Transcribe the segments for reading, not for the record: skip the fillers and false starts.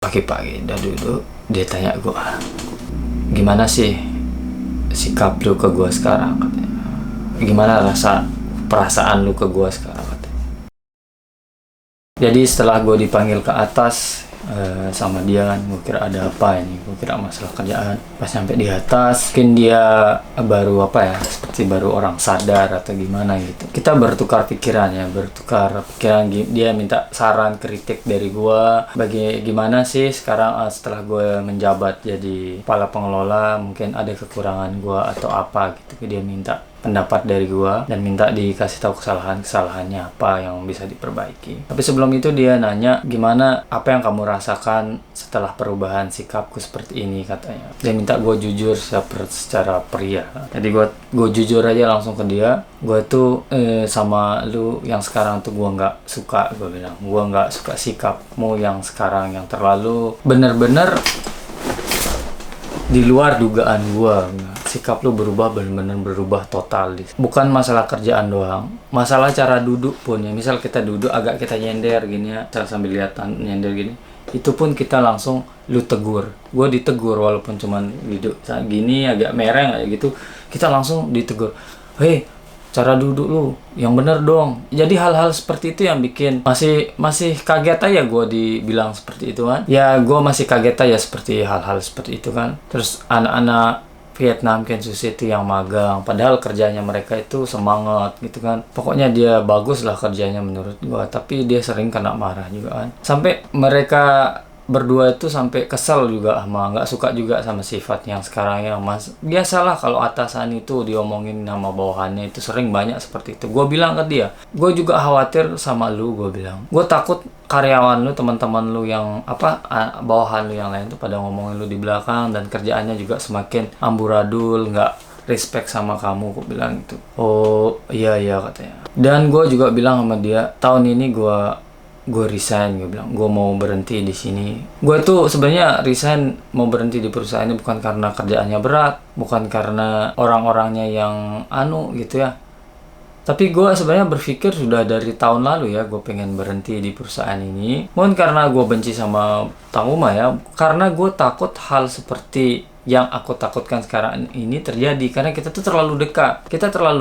Pagi-pagi udah duduk, dia tanya gue, gimana sih sikap lu ke gue sekarang, katanya. Gimana perasaan lu ke gue sekarang, katanya. Jadi setelah gue dipanggil ke atas sama dia kan, gue kira ada apa ini, gue kira masalah kerjaan. Pas sampai di atas, mungkin dia baru seperti baru orang sadar atau gimana gitu. Kita bertukar pikiran, dia minta saran, kritik dari gue, gimana sih sekarang setelah gue menjabat jadi kepala pengelola, mungkin ada kekurangan gue atau apa gitu. Dia minta pendapat dari gua dan minta dikasih tahu kesalahannya apa yang bisa diperbaiki. Tapi sebelum itu dia nanya, gimana, apa yang kamu rasakan setelah perubahan sikapku seperti ini, katanya. Dia minta gua jujur secara pria. Jadi gua jujur aja langsung ke dia. Gua tuh sama lu yang sekarang tuh gua nggak suka, gua bilang. Gua nggak suka sikapmu yang sekarang, yang terlalu bener-bener di luar dugaan gua. Sikap lu bener-bener berubah total. Bukan masalah kerjaan doang, masalah cara duduk pun ya. Misal kita duduk agak kita nyender gini ya, sambil lihat nyender gini, itu pun kita langsung lu tegur. Gue ditegur walaupun cuman duduk gini agak mereng kayak gitu, kita langsung ditegur. Hei, cara duduk lu yang bener dong. Jadi hal-hal seperti itu yang bikin masih kaget aja gue dibilang seperti itu kan. Ya gue masih kaget aja seperti hal-hal seperti itu kan. Terus anak-anak Vietnam Kansas City yang magang, padahal kerjanya mereka itu semangat gitu kan. Pokoknya dia bagus lah kerjanya menurut gua, tapi dia sering kena marah juga kan. Sampai mereka berdua itu sampai kesel juga nggak suka juga sama sifat yang sekarang ya, Mas. Biasalah kalau atasan itu diomongin sama bawahannya, itu sering banyak seperti itu. Gue bilang ke dia, gue juga khawatir sama lu, gue bilang. Gue takut karyawan lu, teman-teman lu yang bawahan lu yang lain tuh pada ngomongin lu di belakang, dan kerjaannya juga semakin amburadul, nggak respect sama kamu, gue bilang gitu. Oh iya katanya. Dan gue juga bilang sama dia, tahun ini gue resign, gue bilang gue mau berhenti di sini. Gue tuh sebenarnya resign mau berhenti di perusahaan ini bukan karena kerjaannya berat, bukan karena orang-orangnya yang gitu ya. Tapi gue sebenarnya berpikir sudah dari tahun lalu ya, gue pengen berhenti di perusahaan ini. Bukan karena gue benci sama Tanguma ya, karena gue takut hal seperti yang aku takutkan sekarang ini terjadi, karena kita terlalu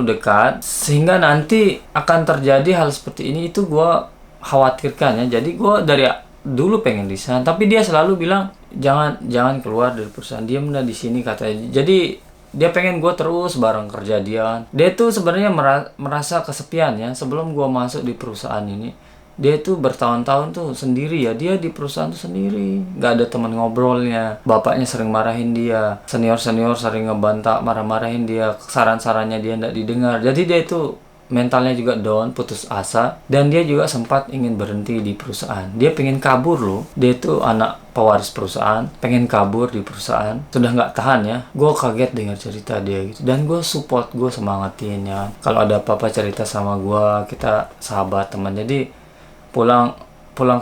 dekat sehingga nanti akan terjadi hal seperti ini. Itu gue khawatirkan ya. Jadi gue dari dulu pengen resign, tapi dia selalu bilang jangan keluar dari perusahaan, diam di sini, katanya. Jadi dia pengen gue terus bareng kerja dia. Dia tuh sebenarnya merasa kesepian ya sebelum gue masuk di perusahaan ini. Dia tuh bertahun-tahun tuh sendiri ya, dia di perusahaan tuh sendiri, nggak ada teman ngobrolnya. Bapaknya sering marahin dia, senior sering ngebantah, marah-marahin dia, saran-sarannya dia nggak didengar. Jadi dia itu mentalnya juga down, putus asa, dan dia juga sempat ingin berhenti di perusahaan. Dia pengen kabur loh. Dia tuh anak pewaris perusahaan, pengen kabur di perusahaan, sudah nggak tahan ya. Gue kaget dengar cerita dia gitu, dan gue support, gue semangatin ya. Kalau ada apa-apa cerita sama gue, kita sahabat teman. Jadi pulang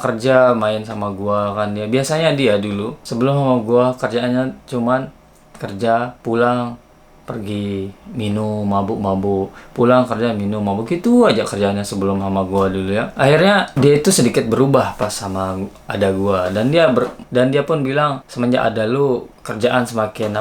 kerja main sama gue kan dia. Biasanya dia dulu sebelum sama gue kerjaannya cuman kerja, pulang, pergi, minum, mabuk, pulang kerja, minum, mabuk, gitu aja kerjanya sebelum sama gua dulu ya. Akhirnya dia itu sedikit berubah pas sama ada gua, dan dia pun bilang, semenjak ada lu kerjaan semakin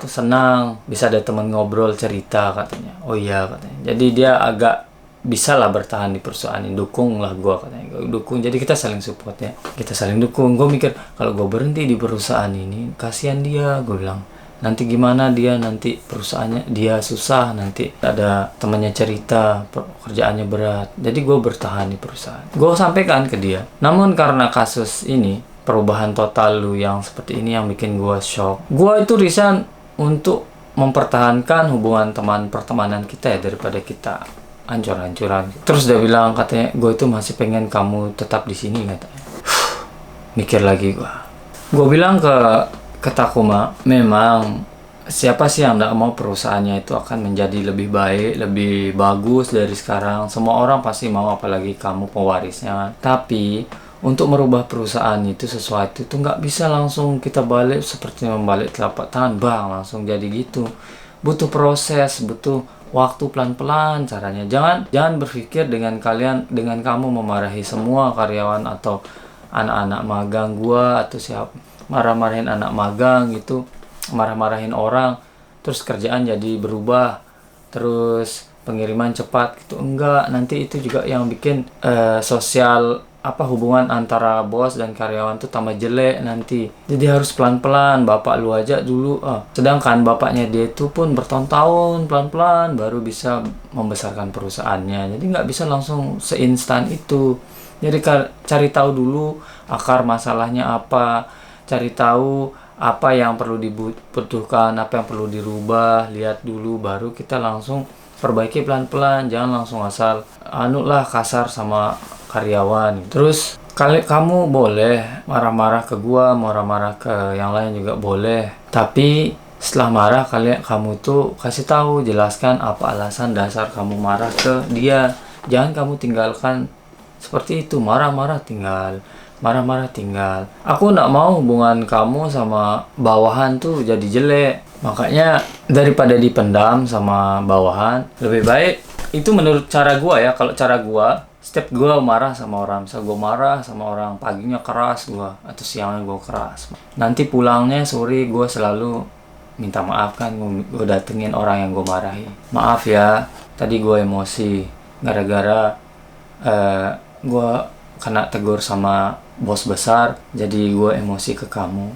senang, bisa ada teman ngobrol, cerita, katanya. Oh iya, katanya. Jadi dia agak bisa lah bertahan di perusahaan ini, dukung lah gua, katanya. Dukung, jadi kita saling support ya, kita saling dukung. Gue mikir kalau gue berhenti di perusahaan ini, kasihan dia, gue bilang. Nanti gimana dia, nanti perusahaannya dia susah, nanti ada temannya cerita kerjaannya berat. Jadi gue bertahan di perusahaan. Gue sampaikan ke dia. Namun karena kasus ini, perubahan total lu yang seperti ini yang bikin gue shock. Gue itu resign untuk mempertahankan hubungan pertemanan kita ya, daripada kita hancur-hancuran. Terus dia bilang, katanya, gue itu masih pengen kamu tetap di sini, katanya. Mikir lagi gue. Gue bilang ke Takuma, memang siapa sih yang nggak mau perusahaannya itu akan menjadi lebih baik, lebih bagus dari sekarang. Semua orang pasti mau, apalagi kamu pewarisnya. Tapi untuk merubah perusahaan itu sesuatu itu nggak bisa langsung kita balik seperti membalik telapak tangan, langsung jadi gitu. Butuh proses, butuh waktu, pelan-pelan caranya. Jangan berpikir dengan kamu memarahi semua karyawan atau anak-anak magang gua atau siapa, marah-marahin anak magang gitu, marah-marahin orang, terus kerjaan jadi berubah, terus pengiriman cepat gitu. Enggak, nanti itu juga yang bikin sosial hubungan antara bos dan karyawan tuh tambah jelek nanti. Jadi harus pelan-pelan. Bapak lu aja dulu sedangkan bapaknya dia itu pun bertahun-tahun pelan-pelan baru bisa membesarkan perusahaannya. Jadi nggak bisa langsung seinstan itu. Jadi cari tahu dulu akar masalahnya apa, cari tahu apa yang perlu dibutuhkan, apa yang perlu dirubah, lihat dulu baru kita langsung perbaiki pelan-pelan. Jangan langsung asal kasar sama karyawan. Terus kamu boleh marah-marah ke gua, marah-marah ke yang lain juga boleh. Tapi setelah marah kamu tuh kasih tahu, jelaskan apa alasan dasar kamu marah ke dia. Jangan kamu tinggalkan seperti itu, marah-marah tinggal. Aku nggak mau hubungan kamu sama bawahan tuh jadi jelek. Makanya daripada dipendam sama bawahan, lebih baik itu menurut cara gua ya. Kalau cara gua, setiap gua marah sama orang, misal gua marah sama orang paginya keras gua atau siangnya gua keras, nanti pulangnya sore gua selalu minta maaf kan, gua datengin orang yang gua marahi. Maaf ya, tadi gua emosi gara-gara gua kena tegur sama bos besar, jadi gue emosi ke kamu.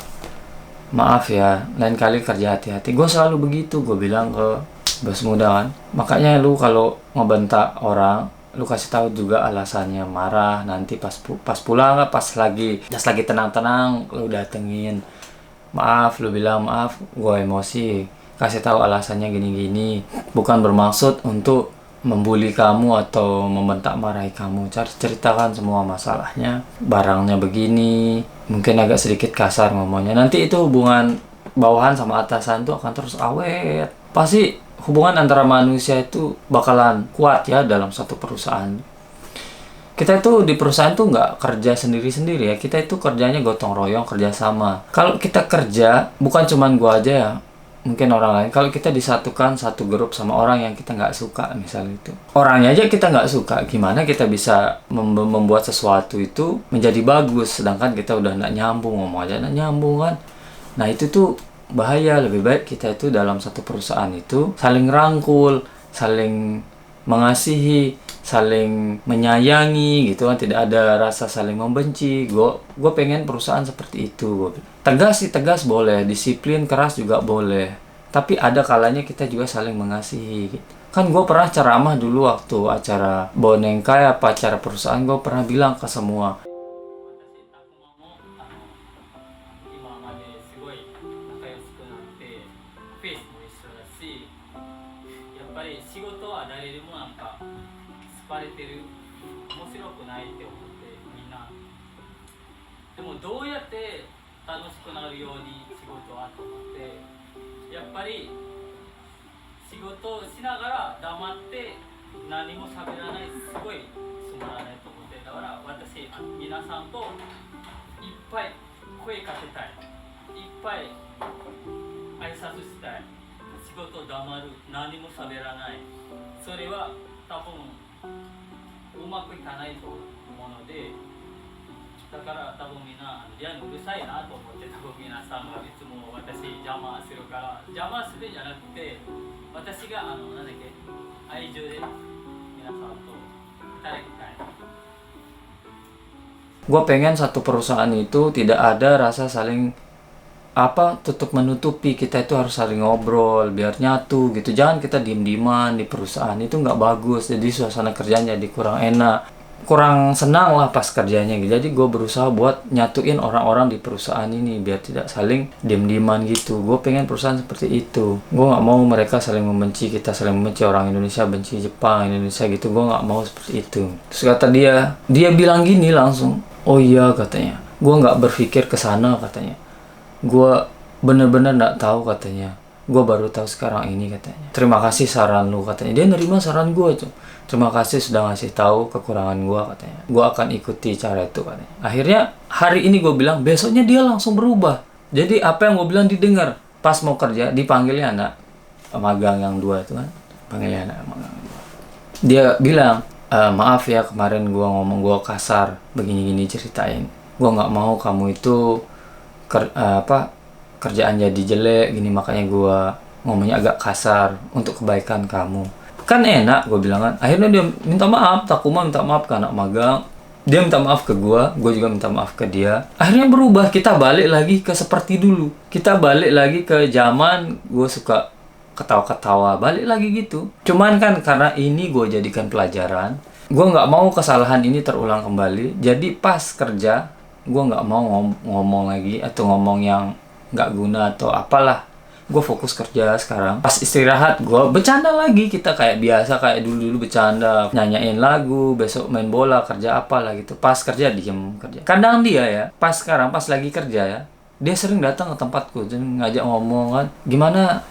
Maaf ya, lain kali kerja hati-hati. Gue selalu begitu, gue bilang ke bos muda kan. Makanya lu kalau ngebentak orang, lu kasih tahu juga alasannya marah. Nanti pas pulang, pas lagi tenang-tenang, lu datengin. Maaf, lu bilang maaf, gue emosi. Kasih tahu alasannya gini-gini. Bukan bermaksud untuk membuli kamu atau membentak marahi kamu. Ceritakan semua masalahnya, barangnya begini, mungkin agak sedikit kasar ngomongnya. Nanti itu hubungan bawahan sama atasan tuh akan terus awet. Pasti hubungan antara manusia itu bakalan kuat ya dalam satu perusahaan. Kita itu di perusahaan tuh nggak kerja sendiri-sendiri ya. Kita itu kerjanya gotong royong, kerja sama. Kalau kita kerja, bukan cuman gua aja ya, mungkin orang lain. Kalau kita disatukan satu grup sama orang yang kita nggak suka, misalnya itu orangnya aja kita nggak suka, gimana kita bisa membuat sesuatu itu menjadi bagus, sedangkan kita udah nggak nyambung, ngomong aja nggak nyambung kan. Nah itu tuh bahaya. Lebih baik kita itu dalam satu perusahaan itu saling rangkul, saling mengasihi, saling menyayangi gitu kan, tidak ada rasa saling membenci. Gue pengen perusahaan seperti itu. Tegas sih, tegas boleh, disiplin keras juga boleh, tapi ada kalanya kita juga saling mengasihi gitu. Kan gue pernah ceramah dulu waktu acara Bonengkai acara perusahaan, gue pernah bilang ke semua, gue pengen satu perusahaan itu tidak ada rasa saling tutup menutupi. Kita itu harus saling ngobrol biar nyatu gitu. Jangan kita diem-dieman di perusahaan, itu nggak bagus. Jadi suasana kerjanya jadi kurang enak, kurang senang lah pas kerjanya gitu. Jadi gue berusaha buat nyatuin orang-orang di perusahaan ini biar tidak saling diem-dieman gitu. Gue pengen perusahaan seperti itu. Gue nggak mau mereka saling membenci, kita saling membenci, orang Indonesia benci Jepang, Indonesia gitu. Gue nggak mau seperti itu. Terus kata dia bilang gini langsung, oh iya katanya, gue nggak berpikir ke sana katanya. Gue bener-bener nggak tahu katanya. Gue baru tahu sekarang ini katanya. Terima kasih saran lu katanya. Dia nerima saran gue tuh. Terima kasih sudah ngasih tahu kekurangan gue katanya. Gue akan ikuti cara itu katanya. Akhirnya hari ini gue bilang, besoknya dia langsung berubah. Jadi apa yang gue bilang didengar. Pas mau kerja dipanggilnya anak magang yang 2 itu kan. Panggilnya anak magang 2. Dia bilang, maaf ya kemarin gue ngomong gue kasar begini-gini ceritain. Gue nggak mau kamu itu kerjaan jadi jelek gini, makanya gue ngomongnya agak kasar untuk kebaikan kamu. Kan enak gue bilang kan. Akhirnya dia minta maaf, Takuma minta maaf ke anak magang, dia minta maaf ke gue juga minta maaf ke dia. Akhirnya berubah, kita balik lagi ke seperti dulu, kita balik lagi ke zaman gue suka ketawa-ketawa, balik lagi gitu. Cuman kan karena ini gue jadikan pelajaran, gue nggak mau kesalahan ini terulang kembali. Jadi pas kerja gue nggak mau ngomong lagi atau ngomong yang nggak guna atau apalah. Gue fokus kerja sekarang. Pas istirahat gue bercanda lagi, kita kayak biasa, kayak dulu bercanda, nyanyain lagu, besok main bola, kerja apalah gitu. Pas kerja diem kerja. Kadang dia ya, pas lagi kerja ya, dia sering datang ke tempatku dan ngajak ngomong kan, gimana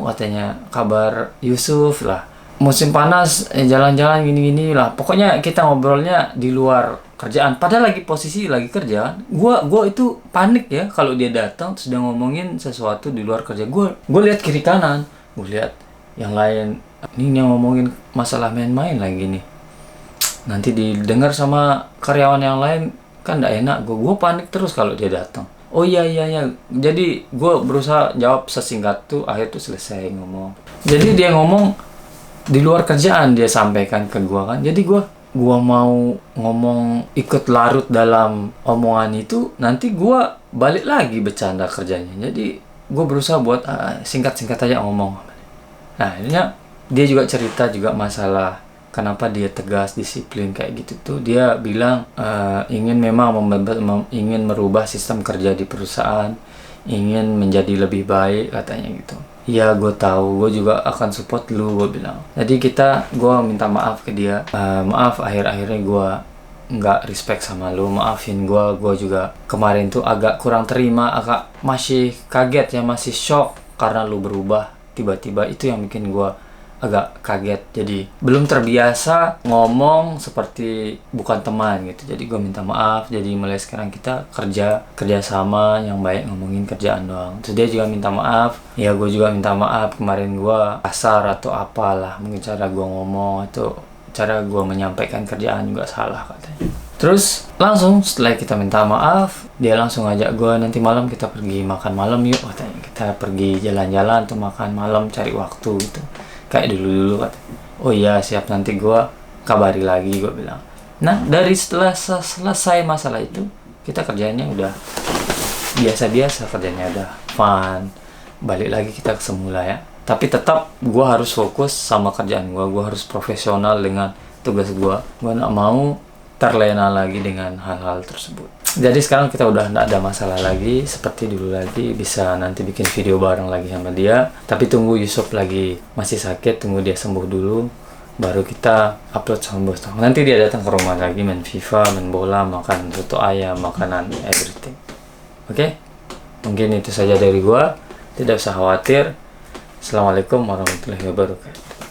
katanya kabar Yusuf lah, musim panas jalan-jalan gini-gini lah. Pokoknya kita ngobrolnya di luar kerjaan, padahal lagi posisi lagi kerja. Gua itu panik ya kalau dia datang terus dia ngomongin sesuatu di luar kerja. Gue lihat kiri kanan, gue lihat yang lain, ini yang ngomongin masalah main-main lagi nih, nanti didengar sama karyawan yang lain kan nggak enak. Gue panik terus kalau dia datang. Oh iya. Jadi gue berusaha jawab sesingkat tuh, akhir tuh selesai ngomong. Jadi dia ngomong di luar kerjaan, dia sampaikan ke gue kan. Jadi gue mau ngomong ikut larut dalam omongan itu, nanti gue balik lagi bercanda kerjanya. Jadi gue berusaha buat singkat-singkat aja ngomong. Nah akhirnya dia juga cerita juga masalah kenapa dia tegas disiplin kayak gitu tuh. Dia bilang ingin ingin merubah sistem kerja di perusahaan, ingin menjadi lebih baik katanya gitu. Iya gue tahu, gue juga akan support lu, gue bilang. Jadi gue minta maaf ke dia. Maaf akhir-akhirnya gue nggak respect sama lu, maafin gue juga kemarin tuh agak kurang terima, agak masih kaget ya, masih shock karena lu berubah tiba-tiba. Itu yang bikin gue agak kaget, jadi belum terbiasa ngomong seperti bukan teman gitu. Jadi gue minta maaf. Jadi mulai sekarang kita kerja sama yang baik, ngomongin kerjaan doang. Terus dia juga minta maaf, ya gue juga minta maaf kemarin gue kasar atau apalah, mungkin cara gue ngomong atau cara gue menyampaikan kerjaan juga salah katanya. Terus langsung setelah kita minta maaf, dia langsung ngajak gue, nanti malam kita pergi makan malam yuk katanya. Kita pergi jalan-jalan atau makan malam, cari waktu gitu kayak dulu katanya. Oh iya siap, nanti gue kabari lagi, gue bilang. Nah dari setelah selesai masalah itu, kita kerjanya udah biasa-biasa, kerjanya udah fun, balik lagi kita ke semula ya. Tapi tetap gue harus fokus sama kerjaan gue harus profesional dengan tugas gue gak mau terlena lagi dengan hal-hal tersebut. Jadi sekarang kita udah gak ada masalah lagi seperti dulu lagi, bisa nanti bikin video bareng lagi sama dia. Tapi tunggu Yusuf lagi masih sakit, tunggu dia sembuh dulu, baru kita upload sama bos. Nanti dia datang ke rumah lagi, main FIFA, main bola, makan soto ayam, makanan everything. Oke? Mungkin itu saja dari gua, tidak usah khawatir. Assalamualaikum warahmatullahi wabarakatuh.